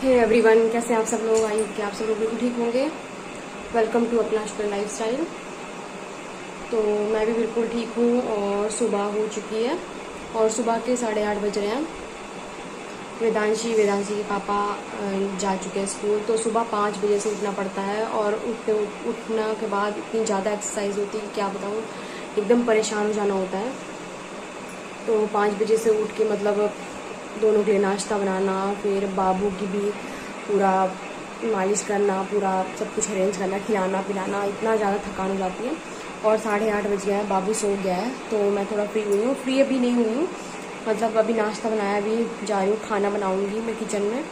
Hey everyone, कैसे हैं आप सब लोग। आई होप कि आप सब लोग बिल्कुल ठीक होंगे। वेलकम टू अपना स्टूडेंट लाइफ स्टाइल। तो मैं भी बिल्कुल ठीक हूँ और सुबह हो चुकी है और सुबह के 8:30 बज रहे हैं। वेदांशी के पापा जा चुके हैं स्कूल। तो सुबह 5 बजे से उठना पड़ता है और उठने के बाद इतनी ज़्यादा एक्सरसाइज होती है कि क्या बताऊँ, एकदम परेशान हो जाना होता है। तो 5 बजे से उठ के मतलब दोनों के लिए नाश्ता बनाना, फिर बाबू की भी पूरा मालिश करना, पूरा सब कुछ अरेंज करना, खिलाना पिलाना, इतना ज़्यादा थकान हो जाती है। और 8:30 बज गया है, बाबू सो गया है तो मैं थोड़ा फ्री हुई हूँ। फ्री अभी नहीं हुई हूँ, मतलब अभी नाश्ता बनाया, अभी जा रही हूँ, खाना बनाऊँगी मैं किचन में।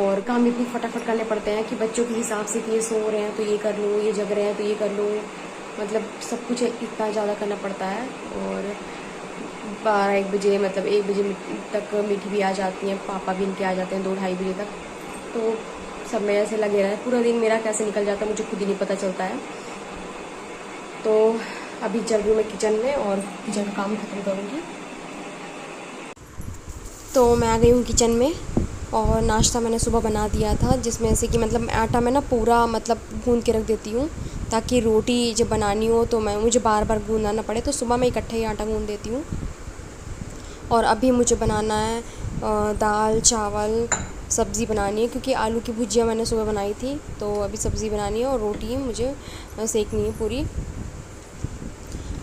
और काम इतनी फटाफट करने पड़ते हैं कि बच्चों के हिसाब से कि ये सो रहे हैं तो ये कर लूँ, ये जग रहे हैं तो ये कर लूँ, मतलब सब कुछ इतना ज़्यादा करना पड़ता है। और 12-1 बजे मतलब 1 बजे तक मीठी भी आ जाती हैं, पापा भी इनके आ जाते हैं 2-2:30 बजे तक। तो सब में ऐसे लगे रहे, पूरा दिन मेरा कैसे निकल जाता है मुझे खुद ही नहीं पता चलता है। तो अभी चल रही हूँ मैं किचन में और किचन का काम खत्म करूँगी। तो मैं आ गई हूँ किचन में और नाश्ता मैंने सुबह बना दिया था, जिसमें से कि मतलब आटा मैं ना पूरा मतलब गूंद के रख देती हूँ ताकि रोटी जब बनानी हो तो मुझे बार बार गूंदना ना पड़े। तो सुबह मैं इकट्ठे ही आटा गूंद देती हूँ। और अभी मुझे बनाना है दाल चावल, सब्ज़ी बनानी है क्योंकि आलू की भुजिया मैंने सुबह बनाई थी। तो अभी सब्ज़ी बनानी है और रोटी मुझे सेकनी है पूरी।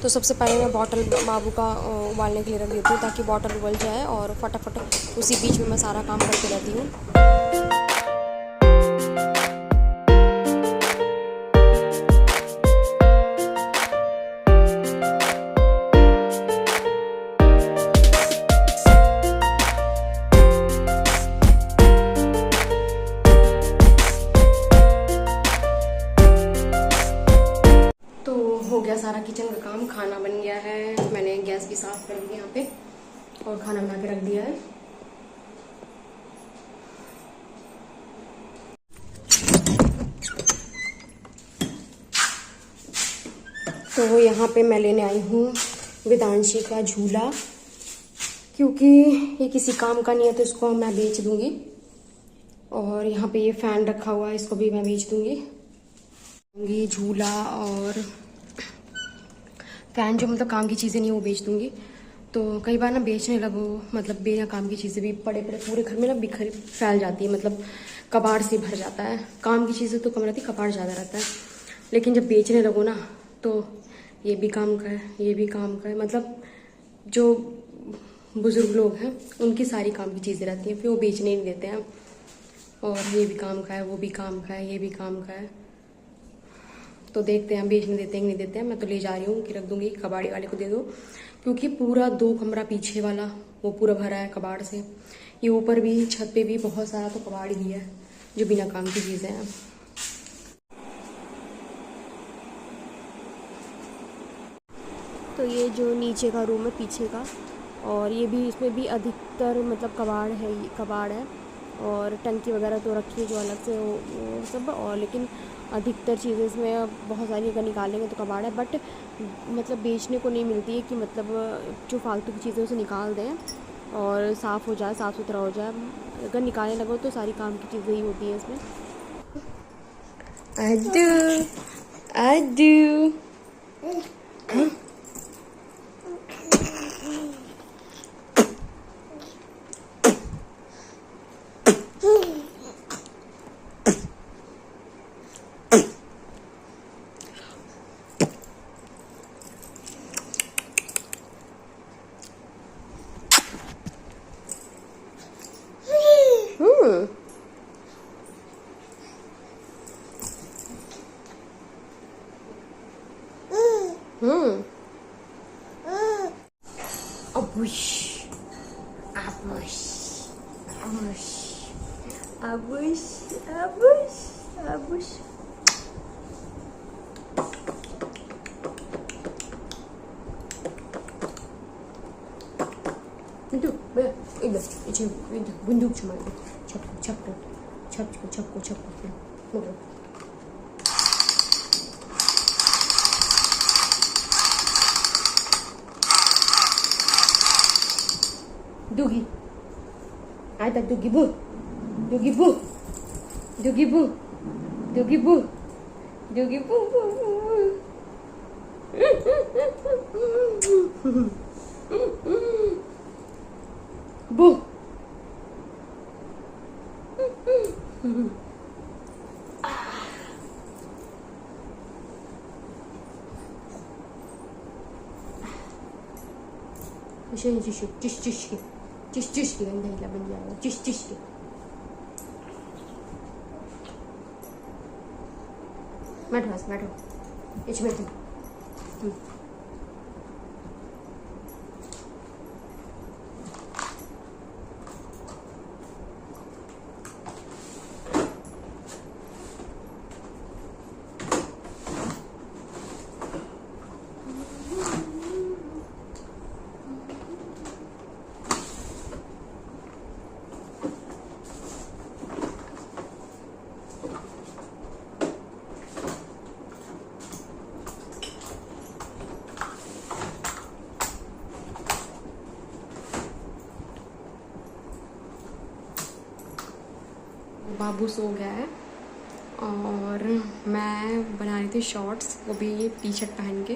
तो सबसे पहले मैं बॉटल बाबू का उबालने के लिए रख देती हूँ ताकि बॉटल उबल जाए और फटाफट उसी बीच में मैं सारा काम करती रहती हूँ। हो गया सारा किचन का काम, खाना बन गया है, मैंने गैस भी साफ कर दिया यहाँ पे और खाना बना के रख दिया है। तो यहाँ पे मैं लेने आई हूँ वेदांशी का झूला, क्योंकि ये किसी काम का नहीं है तो इसको मैं बेच दूंगी। और यहाँ पे ये फैन रखा हुआ है, इसको भी मैं बेच दूंगी। झूला और फैन जो मतलब काम की चीज़ें नहीं वो बेच दूंगी। तो कई बार ना बेचने लगो मतलब बिना काम की चीज़ें भी पड़े पड़े पूरे घर में ना बिखर फैल जाती है, मतलब कबाड़ से भर जाता है। काम की चीज़ें तो कम रहती, कबाड़ ज़्यादा रहता है। लेकिन जब बेचने लगो ना तो ये भी काम का है, ये भी काम का है, मतलब जो बुज़ुर्ग लोग हैं उनकी सारी काम की चीज़ें रहती हैं, फिर वो बेचने नहीं देते हैं। और ये भी काम का है, वो भी काम का है, ये भी काम का है। तो देखते हैं बेचने देते हैं कि नहीं देते हैं। मैं तो ले जा रही हूँ कि रख दूंगी, कबाड़ी वाले को दे दो, क्योंकि पूरा 2 कमरा पीछे वाला वो पूरा भरा है कबाड़ से। ये ऊपर भी छत पे भी बहुत सारा तो कबाड़ ही है जो बिना काम की चीज़ें हैं। तो ये जो नीचे का रूम है पीछे का, और ये भी इसमें भी अधिकतर मतलब कबाड़ है, ये कबाड़ है। और टंकी वगैरह तो रखी है जो अलग से वो सब, और लेकिन अधिकतर चीज़ें इसमें बहुत सारी अगर निकालेंगे तो कबाड़ है। बट मतलब बेचने को नहीं मिलती है कि मतलब जो फालतू की चीज़ें उसे निकाल दें और साफ़ हो जाए, साफ़ सुथरा हो जाए। अगर निकालने लगो तो सारी काम की चीज़ें ही होती हैं इसमें। I do. Huh? Abush, abush, abush, abush, abush, abush. Itu, itu, itu, bunduk cuma itu. Capku. Mudah. Dugi. Ada dugi bu. जोगी बू, जोगी बू, जोगी बू, बू, बू, बू। Чиш-чиш-ки, гандайла бандяла, чиш-чиш-ки. बैठो बस बैठो, इच बैठो. बाबू सो गया है और मैं बना रही थी शॉर्ट्स, वो भी टी शर्ट पहन के.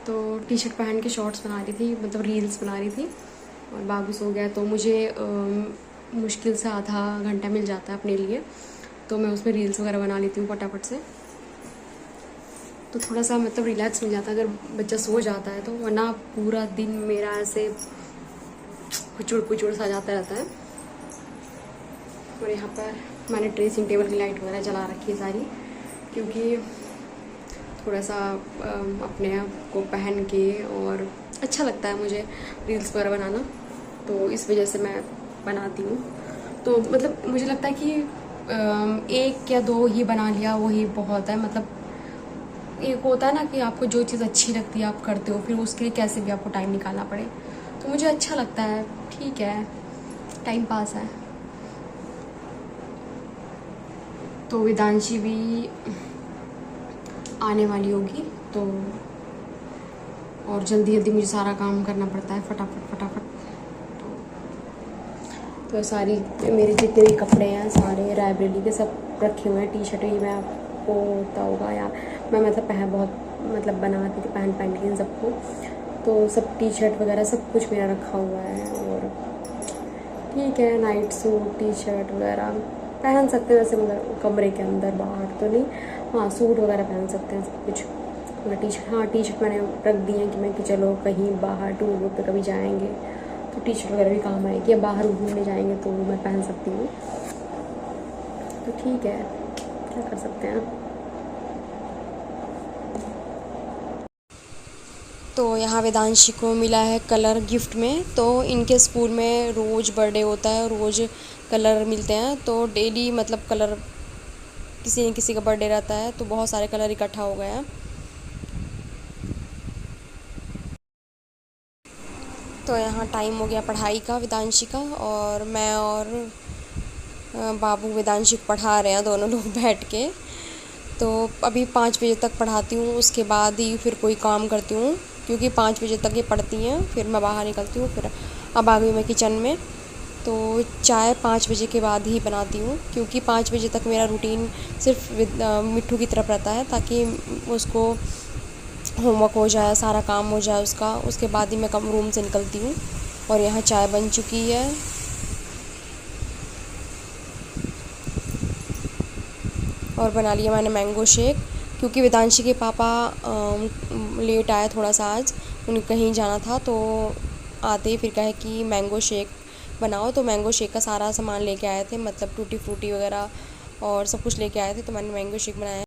तो टी शर्ट पहन के शॉर्ट्स बना रही थी, मतलब रील्स बना रही थी. और बाबू सो गया तो मुझे मुश्किल से आधा घंटा मिल जाता है अपने लिए, तो मैं उसमें रील्स वगैरह बना लेती हूँ फटाफट से. तो थोड़ा सा मतलब रिलैक्स मिल जाता है अगर बच्चा सो जाता है तो, वरना पूरा दिन मेरा ऐसे पुचुड़ सा जाता रहता है. और यहाँ पर मैंने ड्रेसिंग टेबल की लाइट वगैरह जला रखी है सारी, क्योंकि थोड़ा सा अपने आप को पहन के और अच्छा लगता है मुझे रील्स वगैरह बनाना, तो इस वजह से मैं बनाती हूँ. तो मतलब मुझे लगता है कि एक या दो ही बना लिया वही बहुत है. मतलब एक होता है ना कि आपको जो चीज़ अच्छी लगती है आप करते हो, फिर उसके लिए कैसे भी आपको टाइम निकालना पड़े. तो मुझे अच्छा लगता है, ठीक है, टाइम पास है. तो वेदांशी भी आने वाली होगी, तो और जल्दी जल्दी मुझे सारा काम करना पड़ता है फटाफट. तो सारी मेरे जितने भी कपड़े हैं सारे लाइब्रेरी के सब रखे हुए हैं. टी शर्ट ही मैं आपको होता होगा या मैं मतलब बहुत बनाती थी पहन के इन सबको. तो सब टी शर्ट वगैरह सब कुछ मेरा रखा हुआ है. और ठीक है, नाइट सूट टी शर्ट वगैरह पहन सकते हैं वैसे, मतलब कमरे के अंदर, बाहर तो नहीं. हाँ, सूट वगैरह पहन सकते हैं सब कुछ. मगर टी शर्ट मैंने रख दी है कि चलो कहीं बाहर टूर पे कभी जाएंगे तो टी शर्ट वगैरह भी काम आएगी, या बाहर घूमने जाएंगे तो मैं पहन सकती हूँ. तो ठीक है, क्या कर सकते हैं. तो यहाँ वेदांशी को मिला है कलर गिफ्ट में. तो इनके स्कूल में रोज़ बर्थडे होता है, रोज़ कलर मिलते हैं. तो डेली मतलब कलर, किसी न किसी का बर्थडे रहता है तो बहुत सारे कलर इकट्ठा हो गए हैं. तो यहाँ टाइम हो गया पढ़ाई का वेदांशी का, और मैं और बाबू वेदांशी को पढ़ा रहे हैं दोनों लोग बैठ के. तो अभी 5 बजे तक पढ़ाती हूँ, उसके बाद ही फिर कोई काम करती हूँ, क्योंकि 5 बजे तक ये पढ़ती हैं. फिर मैं बाहर निकलती हूँ. फिर अब आ गई मैं किचन में. तो चाय 5 बजे के बाद ही बनाती हूँ, क्योंकि 5 बजे तक मेरा रूटीन सिर्फ मिट्ठू की तरफ रहता है, ताकि उसको होमवर्क हो जाए, सारा काम हो जाए उसका, उसके बाद ही मैं रूम से निकलती हूँ. और यहाँ चाय बन चुकी है. और बना लिया मैंने मैंगो शेक, क्योंकि वेदांशी के पापा लेट आए थोड़ा सा आज, उन्हें कहीं जाना था. तो आते ही फिर कहे कि मैंगो शेक बनाओ. तो मैंगो शेक का सारा सामान लेके आए थे, मतलब टूटी फ्रूटी वगैरह और सब कुछ लेके आए थे. तो मैंने मैंगो शेक बनाया.